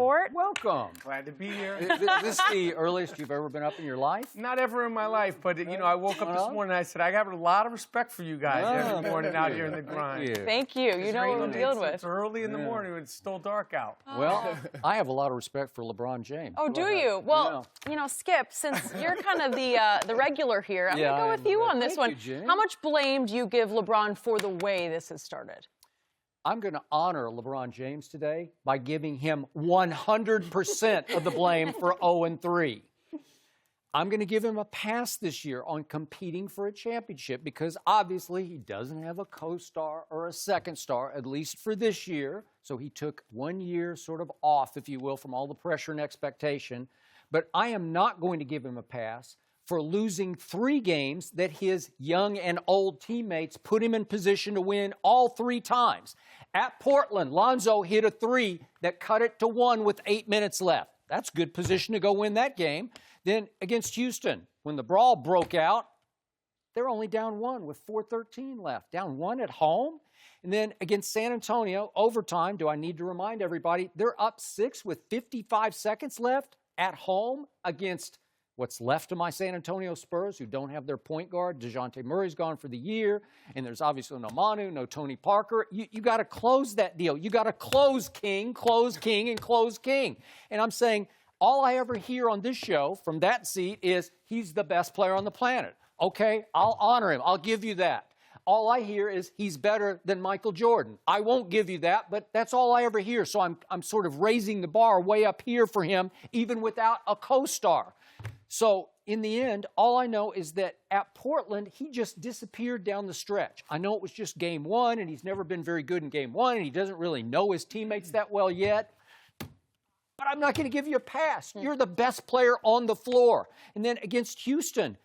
Rapaport. Welcome. Glad to be here. Is this the earliest you've ever been up in your life? Not ever in my life, but you know, I woke up this morning and I said, I got a lot of respect for you guys every morning out here in the grind. Thank you. You know what we're dealing with. It's early in the morning when it's still dark out. Well, I have a lot of respect for LeBron James. Oh, do you? Well, you know, Skip, since you're kind of the regular here, I'm going to go with you on this one. How much blame do you give LeBron for the way this has started? I'm going to honor LeBron James today by giving him 100% of the blame for 0-3. I'm going to give him a pass this year on competing for a championship because obviously he doesn't have a co-star or a second star, at least for this year. So he took 1 year sort of off, if you will, from all the pressure and expectation. But I am not going to give him a pass for losing 3 games that his young and old teammates put him in position to win all 3 times. At Portland, Lonzo hit a 3 that cut it to 1 with 8 minutes left. That's good position to go win that game. Then against Houston, when the brawl broke out, they're only down 1 with 4:13 left. Down 1 at home. And then against San Antonio, overtime, do I need to remind everybody, they're up 6 with 55 seconds left at home against what's left of my San Antonio Spurs, who don't have their point guard. DeJounte Murray's gone for the year, and there's obviously no Manu, no Tony Parker. You got to close that deal. You got to close King, and close King. And I'm saying all I ever hear on this show from that seat is he's the best player on the planet. Okay, I'll honor him. I'll give you that. All I hear is he's better than Michael Jordan. I won't give you that, but that's all I ever hear. So I'm sort of raising the bar way up here for him, even without a co-star. So in the end, all I know is that at Portland, he just disappeared down the stretch. I know it was just game 1, and he's never been very good in game 1, and he doesn't really know his teammates that well yet. But I'm not going to give you a pass. You're the best player on the floor. And then against Houston,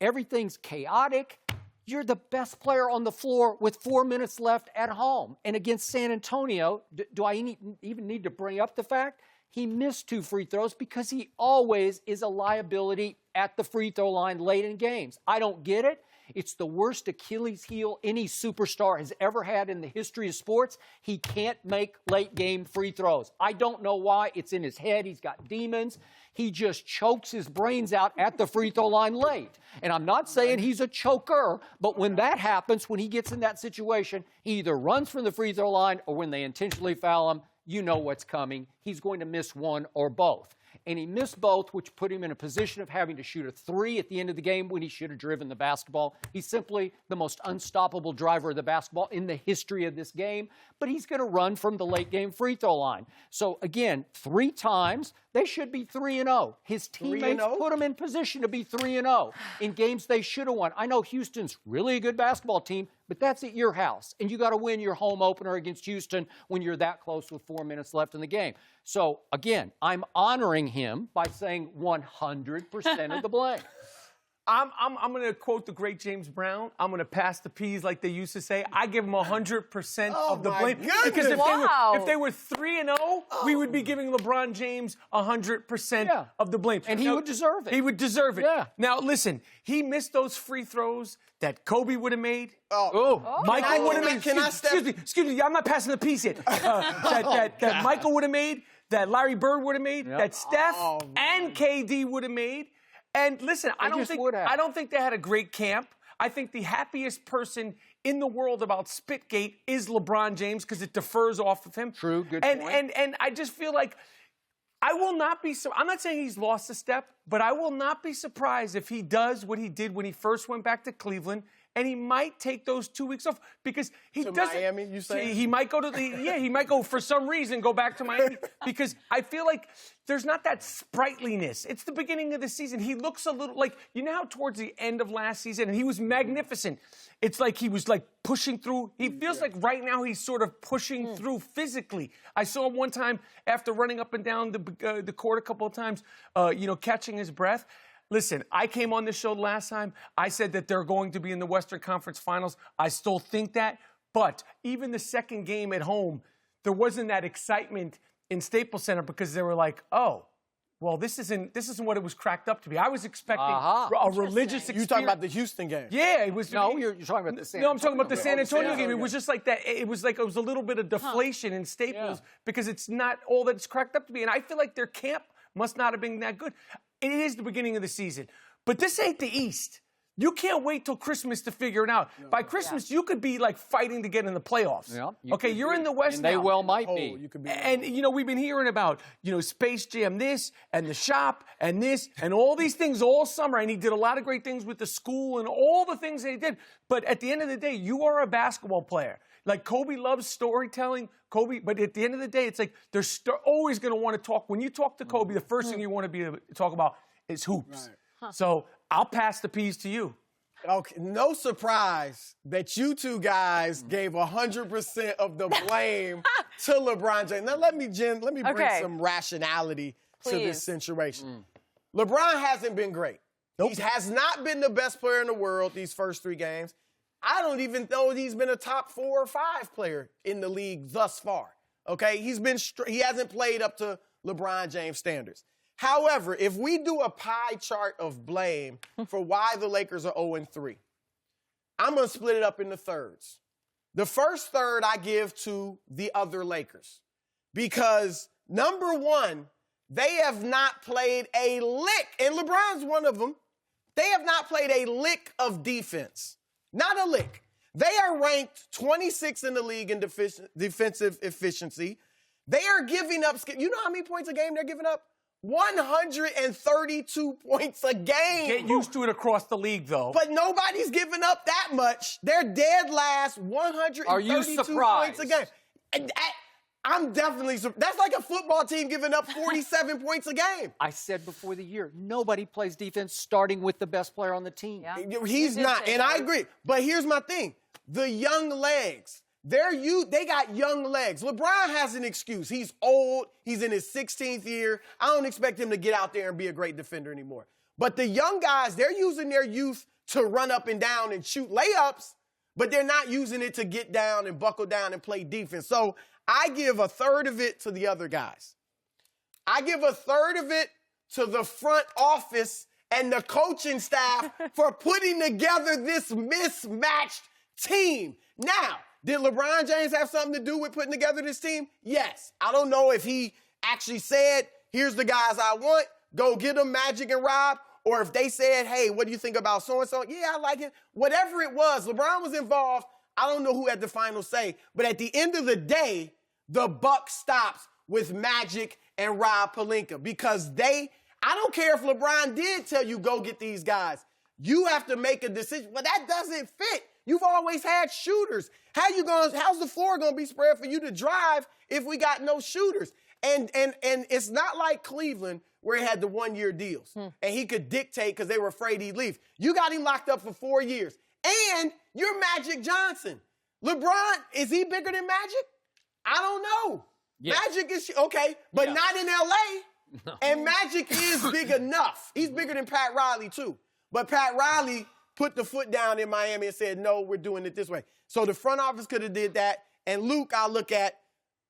everything's chaotic. You're the best player on the floor with 4 minutes left at home. And against San Antonio, do I even need to bring up the fact he missed 2 free throws because he always is a liability at the free throw line late in games? I don't get it. It's the worst Achilles heel any superstar has ever had in the history of sports. He can't make late game free throws. I don't know why. It's in his head. He's got demons. He just chokes his brains out at the free throw line late. And I'm not saying he's a choker, but when that happens, when he gets in that situation, he either runs from the free throw line or when they intentionally foul him, you know what's coming. He's going to miss one or both. And he missed both, which put him in a position of having to shoot a 3 at the end of the game when he should have driven the basketball. He's simply the most unstoppable driver of the basketball in the history of this game, but he's going to run from the late game free throw line. So, again, 3 times, they should be 3-0. His teammates put him in position to be 3-0 in games they should have won. I know Houston's really a good basketball team, but that's at your house, and you got to win your home opener against Houston when you're that close with 4 minutes left in the game. So, again, I'm honoring him by saying 100% of the blame. I'm going to quote the great James Brown. I'm going to pass the peas like they used to say. I give him 100% of the blame. Because if they were 3-0, we would be giving LeBron James 100% of the blame. And he would deserve it. He would deserve it. Yeah. Now, listen, he missed those free throws that Kobe would have made. Michael would have made. Excuse me, I'm not passing the piece yet. That Michael would have made, that Larry Bird would have made, that Steph and KD would have made. And listen, I don't think they had a great camp. I think the happiest person in the world about Spitgate is LeBron James because it defers off of him. True, good point. And I just feel like I will not be – I'm not saying he's lost a step, but I will not be surprised if he does what he did when he first went back to Cleveland, and he might take those 2 weeks off because he doesn't – Miami, you say? He might go to the – he might go for some reason go back to Miami because I feel like there's not that sprightliness. It's the beginning of the season. He looks a little like – you know how towards the end of last season, and he was magnificent. It's like he was like pushing through. He feels like right now he's sort of pushing through physically. I saw him one time after running up and down the court a couple of times, catching his breath. Listen, I came on this show last time. I said that they're going to be in the Western Conference Finals. I still think that. But even the second game at home, there wasn't that excitement in Staples Center because they were like, oh, Well, this isn't what it was cracked up to be. I was expecting a religious experience. You talking about the Houston game? Yeah, it was. No, you're talking about the San Antonio. No, I'm talking about the San Antonio Antonio game. It game. was just like that. It was a little bit of deflation in Staples because it's not all that it's cracked up to be. And I feel like their camp must not have been that good. It is the beginning of the season, but this ain't the East. You can't wait till Christmas to figure it out. By Christmas, you could be like fighting to get in the playoffs. Yeah, You're in the West and now. they well might be. You could be. And, we've been hearing about, Space Jam this and the Sharpe and this and all these things all summer. And he did a lot of great things with the school and all the things that he did. But at the end of the day, you are a basketball player. Like Kobe loves storytelling, but at the end of the day, it's like they're always going to want to talk. When you talk to Kobe, the first thing you want to be able to talk about is hoops. Right. So I'll pass the peas to you. Okay, no surprise that you two guys gave 100% of the blame to LeBron James. Now let me bring some rationality to this situation. LeBron hasn't been great. Nope. He has not been the best player in the world these first 3 games. I don't even know he's been a top 4 or 5 player in the league thus far. Okay, he hasn't played up to LeBron James standards. However, if we do a pie chart of blame for why the Lakers are 0-3, I'm going to split it up into thirds. The first third I give to the other Lakers because, number one, they have not played a lick, and LeBron's one of them. They have not played a lick of defense. Not a lick. They are ranked 26 in the league in defensive efficiency. They are giving up, you know how many points a game they're giving up? 132 points a game. Get used to it across the league, though. But nobody's giving up that much. They're dead last, 132 points a game. And I'm definitely surprised. That's like a football team giving up 47 points a game. I said before the year, nobody plays defense starting with the best player on the team. Yeah. He's not, and I agree. But here's my thing. The young legs. They got young legs. LeBron has an excuse. He's old. He's in his 16th year. I don't expect him to get out there and be a great defender anymore. But the young guys, they're using their youth to run up and down and shoot layups, but they're not using it to get down and buckle down and play defense. So I give a third of it to the other guys. I give a third of it to the front office and the coaching staff for putting together this mismatched team. Now, did LeBron James have something to do with putting together this team? Yes. I don't know if he actually said, here's the guys I want, go get them, Magic and Rob, or if they said, hey, what do you think about so-and-so? Yeah, I like it. Whatever it was, LeBron was involved. I don't know who had the final say, but at the end of the day, the buck stops with Magic and Rob Pelinka because I don't care if LeBron did tell you go get these guys. You have to make a decision. Well, that doesn't fit. You've always had shooters. How's the floor going to be spread for you to drive if we got no shooters? And it's not like Cleveland where he had the 1-year deals and he could dictate because they were afraid he'd leave. You got him locked up for 4 years. And you're Magic Johnson. LeBron, is he bigger than Magic? I don't know. Yeah. Magic is, okay, but not in L.A. No. And Magic is big enough. He's bigger than Pat Riley, too. But Pat Riley put the foot down in Miami and said, no, we're doing it this way. So the front office could have did that. And Luke, I'll look at,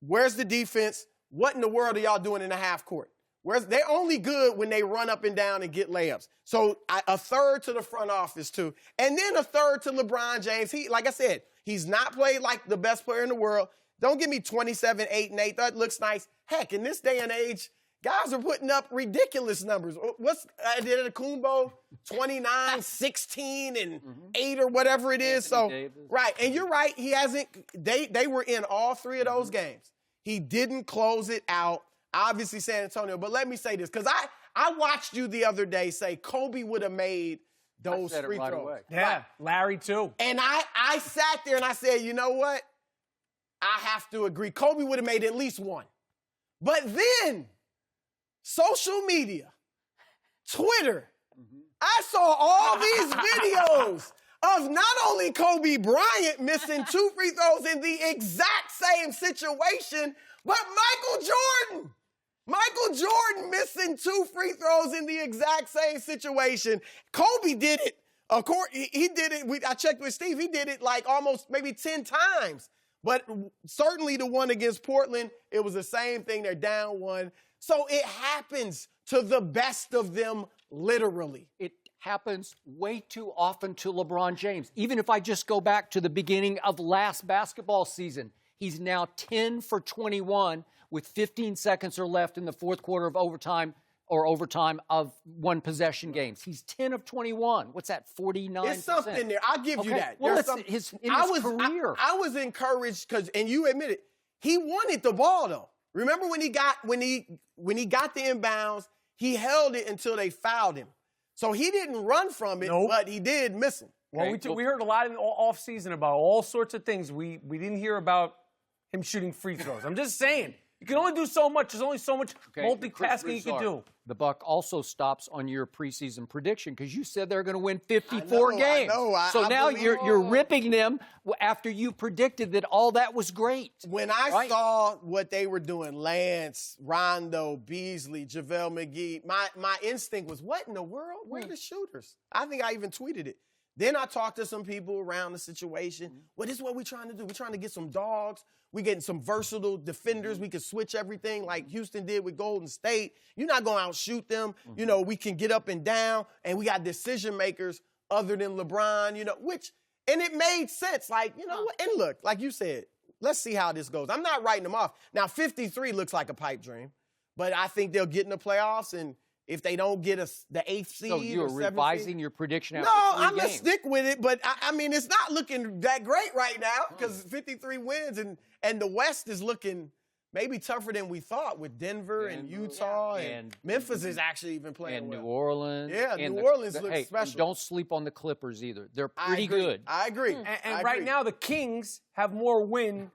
where's the defense? What in the world are y'all doing in the half court? They're only good when they run up and down and get layups. So a third to the front office, too. And then a third to LeBron James. Like I said, he's not played like the best player in the world. Don't give me 27, 8, and 8. That looks nice. Heck, in this day and age, guys are putting up ridiculous numbers. What's Kumbo? 29, 16, and 8 or whatever it is. Anthony Davis. Right. And you're right. He hasn't. They were in all 3 of those games. He didn't close it out. Obviously, San Antonio. But let me say this, because I watched you the other day say Kobe would have made those free throws. Away. Yeah, right. Larry too. And I sat there and I said, you know what? I have to agree. Kobe would have made at least one. But then, social media, Twitter, I saw all these videos of not only Kobe Bryant missing 2 free throws in the exact same situation, but Michael Jordan. Michael Jordan missing 2 free throws in the exact same situation. Kobe did it. Of course, he did it. I checked with Steve. He did it like almost maybe 10 times. But certainly the one against Portland, it was the same thing. They're down 1. So it happens to the best of them, literally. It happens way too often to LeBron James. Even if I just go back to the beginning of last basketball season, he's now 10 for 21 with 15 seconds or left in the fourth quarter of overtime of one possession games. He's 10 of 21. What's that, 49%? There's something there. I'll give you that. Well, There's in his career. I was encouraged because, and you admit it, he wanted the ball though. Remember when he got the inbounds, he held it until they fouled him. So he didn't run from it, but he did miss him. Well, we heard a lot in the offseason about all sorts of things. We didn't hear about him shooting free throws. I'm just saying. You can only do so much. There's only so much multitasking you can do. The buck also stops on your preseason prediction because you said they're going to win 54 games. I know. So now you're ripping them after you predicted that all that was great. When I saw what they were doing, Lance, Rondo, Beasley, JaVale McGee, my instinct was, what in the world? Where are the shooters? I think I even tweeted it. Then I talked to some people around the situation. Well, this is what we're trying to do. We're trying to get some dogs. We're getting some versatile defenders. We can switch everything like Houston did with Golden State. You're not going to outshoot them. You know, we can get up and down, and we got decision makers other than LeBron, and it made sense. Like, you know what? And look, like you said, let's see how this goes. I'm not writing them off. Now, 53 looks like a pipe dream, but I think they'll get in the playoffs, and if they don't get the 8th seed so you're revising your prediction after I'm going to stick with it, but I mean, it's not looking that great right now because 53 wins, and the West is looking maybe tougher than we thought with Denver and Utah, and Memphis is actually even playing well. New Orleans. Yeah, New Orleans looks special. Don't sleep on the Clippers either. They're pretty good. I agree. And right now, the Kings have more win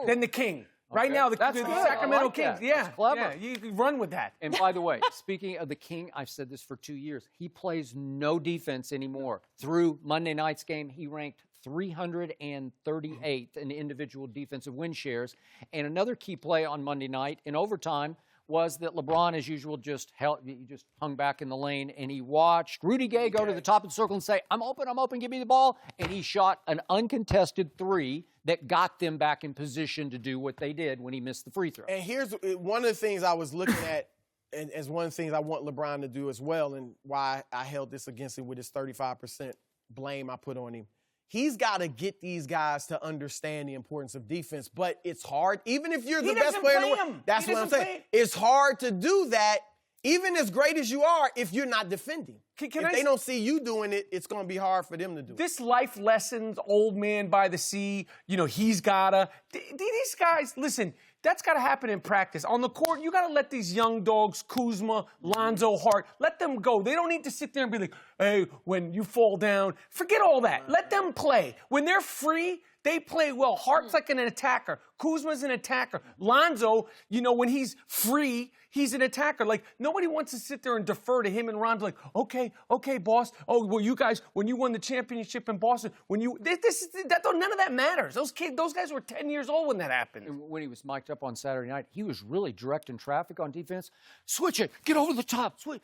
than the King. Right now, the Sacramento Kings. Yeah, that's clever. Yeah, you can run with that. And by the way, speaking of the King, I've said this for 2 years. He plays no defense anymore. Through Monday night's game, he ranked 338th in individual defensive win shares. And another key play on Monday night in overtime was that LeBron, as usual, just hung back in the lane, and he watched Rudy Gay go to the top of the circle and say, I'm open, give me the ball. And he shot an uncontested three that got them back in position to do what they did when he missed the free throw. And here's one of the things I was looking at, and as one of the things I want LeBron to do as well, and why I held this against him with his 35% blame I put on him. He's got to get these guys to understand the importance of defense, but it's hard. Even if you're the best player in the world, that's what I'm saying. It's hard to do that, even as great as you are, if you're not defending. If they don't see you doing it, it's going to be hard for them to do it. This life lessons, old man by the sea, he's got to. These guys, listen, that's got to happen in practice. On the court, you got to let these young dogs, Kuzma, Lonzo, Hart, let them go. They don't need to sit there and be like, hey, when you fall down, forget all that. Let them play. When they're free, they play well. Hart's like an attacker. Kuzma's an attacker. Lonzo, when he's free, he's an attacker. Like, nobody wants to sit there and defer to him and Ron. Like, okay, boss. Oh, well, you guys, when you won the championship in Boston, none of that matters. Those guys were 10 years old when that happened. And when he was mic'd up on Saturday night, he was really directing traffic on defense. Switch it. Get over the top. Switch.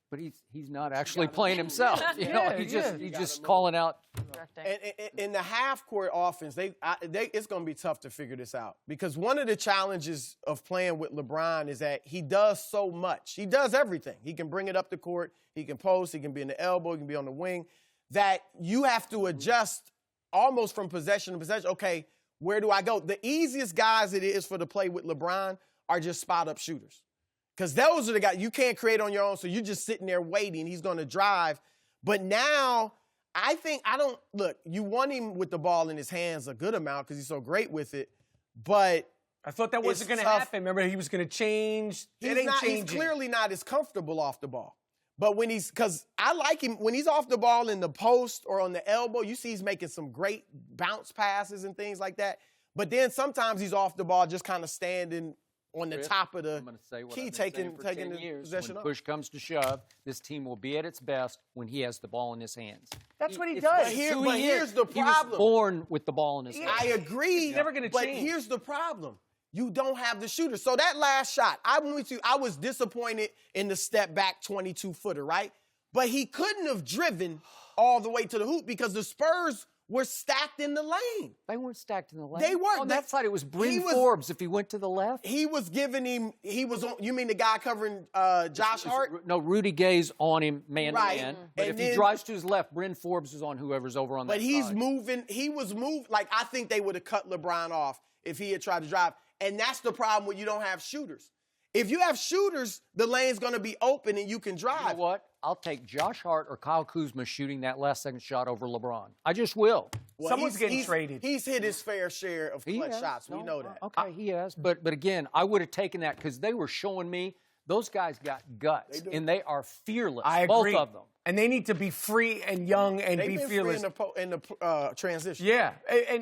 But he's not actually playing himself. He's just calling out. And in the half-court offense, it's going to be tough to figure this out because one of the challenges of playing with LeBron is that he does so much. He does everything. He can bring it up the court. He can post. He can be in the elbow. He can be on the wing. That you have to adjust almost from possession to possession. Okay, where do I go? The easiest guys it is for to play with LeBron are just spot-up shooters. Because those are the guys you can't create on your own, so you're just sitting there waiting. He's going to drive. But now, you want him with the ball in his hands a good amount because he's so great with it. But I thought that wasn't going to happen. Remember, he was going to change. He's clearly not as comfortable off the ball. But because I like him, when he's off the ball in the post or on the elbow, you see he's making some great bounce passes and things like that. But then sometimes he's off the ball just kind of standing on the top of the key, taking the possession when push comes to shove, this team will be at its best when he has the ball in his hands. That's what he does. But here's the problem. He was born with the ball in his hands. I agree. He's never going to change. But here's the problem. You don't have the shooter. So that last shot, I was disappointed in the step back 22-footer, right? But he couldn't have driven all the way to the hoop because the Spurs were stacked in the lane. They weren't stacked in the lane. They weren't. On that side, it was Bryn Forbes if he went to the left. He was giving him, you mean the guy covering Josh Hart? No, Rudy Gay's on him man to Right. man. But And if he then- drives to his left, Bryn Forbes is on whoever's over on that But he's side. moving. He was moved. Like, I think they would have cut LeBron off if he had tried to drive. And that's the problem when you don't have shooters. If you have shooters, the lane's going to be open and you can drive. You know what? I'll take Josh Hart or Kyle Kuzma shooting that last-second shot over LeBron. I just will. Well, Someone's getting traded. He's hit his fair share of He clutch has. shots. No, We know that. Okay, he has. But again, I would have taken that because they were showing me those guys got guts, and they are fearless. I agree. Both of them. And they need to be free and young and They've be been fearless. free in the transition. Yeah,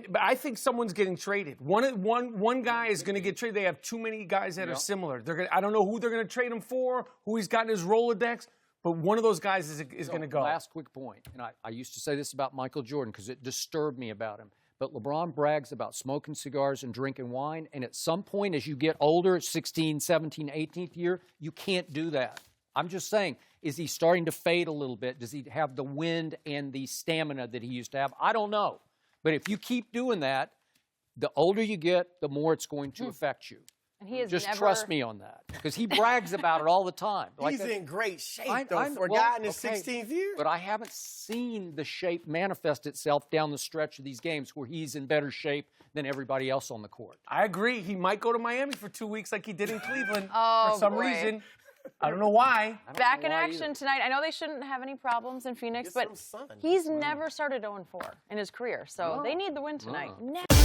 but I think someone's getting traded. One guy is going to get traded. They have too many guys that are similar. I don't know who they're going to trade him for, who he's got in his Rolodex, but one of those guys is going to go. Last quick point, and I used to say this about Michael Jordan because it disturbed me about him. But LeBron brags about smoking cigars and drinking wine, and at some point as you get older, 16, 17, 18th year, you can't do that. I'm just saying, is he starting to fade a little bit? Does he have the wind and the stamina that he used to have? I don't know. But if you keep doing that, the older you get, the more it's going to affect you. And he is Just never... trust me on that, because he brags about it all the time. He's in great shape, though, for a guy in his 16th year. But I haven't seen the shape manifest itself down the stretch of these games where he's in better shape than everybody else on the court. I agree. He might go to Miami for 2 weeks like he did in Cleveland Oh, for some boy. reason. I don't know why. Back in action tonight. I know they shouldn't have any problems in Phoenix, Get but some sun. he's never started 0-4 in his career, so they need the win tonight. Never.